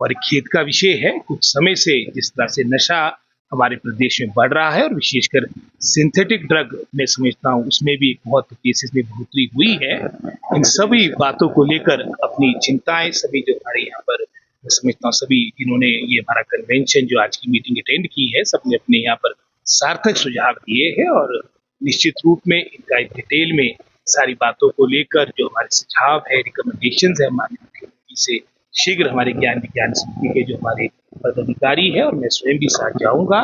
और एक खेद का विषय है कुछ समय से जिस तरह से नशा हमारे प्रदेश में बढ़ रहा है और विशेषकर सिंथेटिक ड्रग मैं समझता हूँ उसमें भी बहुत केसेस में बढ़ोतरी हुई है। इन सभी बातों को लेकर अपनी चिंताएं सभी जो हमारे यहाँ पर मैं समझता हूँ सभी इन्होंने ये हमारा कन्वेंशन जो आज की मीटिंग अटेंड की है सबने अपने यहाँ पर सार्थक सुझाव दिए हैं और निश्चित रूप में इनका एक डिटेल में सारी बातों को लेकर जो हमारे सुझाव है रिकमेंडेशंस है माननीय मुख्यमंत्री से शीघ्र हमारे ज्ञान विज्ञान समिति के जो हमारे पदाधिकारी है और मैं स्वयं भी साथ जाऊंगा।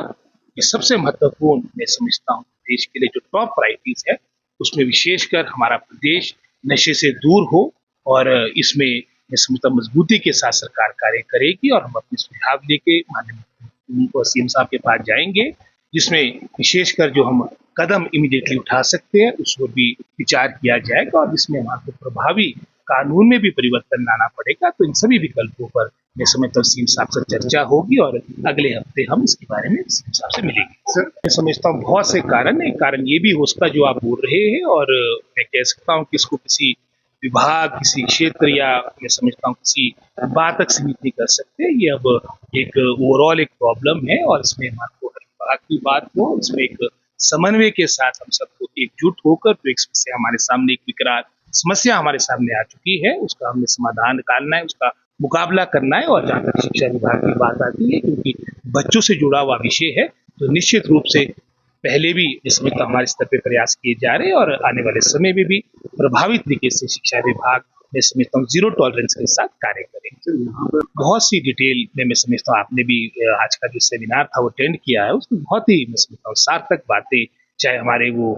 ये सबसे महत्वपूर्ण मैं समझता हूँ देश के लिए जो टॉप प्रायोरिटीज है उसमें विशेषकर हमारा प्रदेश नशे से दूर हो और इसमें मैं समझता मजबूती के साथ सरकार कार्य करेगी और हम अपने सुझाव लेके माननीय सीएम साहब के पास जाएंगे जिसमें विशेषकर जो हम कदम इमीडिएटली उठा सकते हैं उस पर भी विचार किया जाएगा और जिसमें हमारे प्रभावी कानून में भी परिवर्तन लाना पड़ेगा। तो इन सभी विकल्पों पर मैं समझता हूँ सीएम साहब से चर्चा होगी और अगले हफ्ते हम इसके बारे में सीएम साहब से मिलेंगे। सर मैं समझता हूँ बहुत से कारण है, कारण ये भी हो सकता जो आप बोल रहे हैं और मैं कह सकता हूँ कि इसको किसी विभाग किसी क्षेत्र या मैं समझता हूँ किसी बात तक सीमित नहीं कर सकते। ये अब एक ओवरऑल एक प्रॉब्लम है और इसमें हमारे विभाग की बात हो इसमें एक समन्वय के साथ हम सबको एकजुट होकर जो एक समस्या हमारे सामने एक विकराल समस्या हमारे सामने आ चुकी है उसका हमें समाधान निकालना है उसका मुकाबला करना है। और जहाँ तक शिक्षा विभाग की बात आती है क्योंकि बच्चों से जुड़ा हुआ विषय है तो निश्चित रूप से पहले भी इसमें तो हमारे स्तर पे प्रयास किए जा रहे हैं और आने वाले समय में भी प्रभावी तरीके से शिक्षा विभाग मैं समझता हूँ जीरो टॉलरेंस के साथ कार्य करेंगे। बहुत सी डिटेल में मैं समझता हूँ आपने भी आज का जो सेमिनार था वो अटेंड किया है उसमें बहुत ही मैं समझता हूँ सार्थक बातें चाहे हमारे वो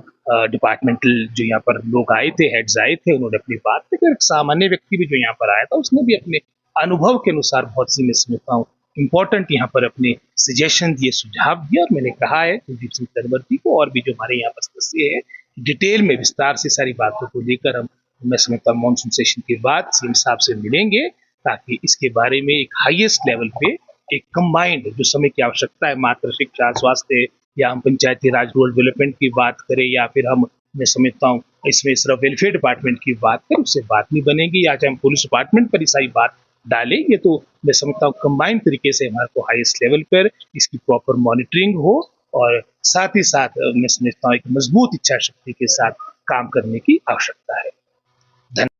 डिपार्टमेंटल जो यहाँ पर लोग आए थे हेड्स आए थे उन्होंने अपनी बात की एक सामान्य व्यक्ति भी जो यहाँ पर आया था उसने भी अपने अनुभव के अनुसार बहुत सी मैं समझता हूँ इम्पोर्टेंट यहाँ पर अपने सजेशन दिए सुझाव दिए और मैंने कहा है कुलदीप सिंह तनवर्ती को और भी जो हमारे यहाँ पर सदस्य है डिटेल में विस्तार से सारी बातों को लेकर हम मैं समझता हूँ मानसून सेशन के बाद सीएम साहब से मिलेंगे ताकि इसके बारे में एक हाईएस्ट लेवल पे एक कंबाइंड जो समय की आवश्यकता है मात्र शिक्षा स्वास्थ्य या हम पंचायती राज रूरल डेवलपमेंट की बात करें या फिर हम मैं समझता हूँ इसमें सिर्फ वेलफेयर डिपार्टमेंट की बात करें उससे बात नहीं बनेगी या चाहे हम पुलिस डिपार्टमेंट पर ही सारी बात डालें। ये तो मैं समझता हूँ कंबाइंड तरीके से हमारे को हाईएस्ट लेवल पर इसकी प्रॉपर मॉनिटरिंग हो और साथ ही साथ मैं समझता हूँ एक मजबूत इच्छा शक्ति के साथ काम करने की आवश्यकता है।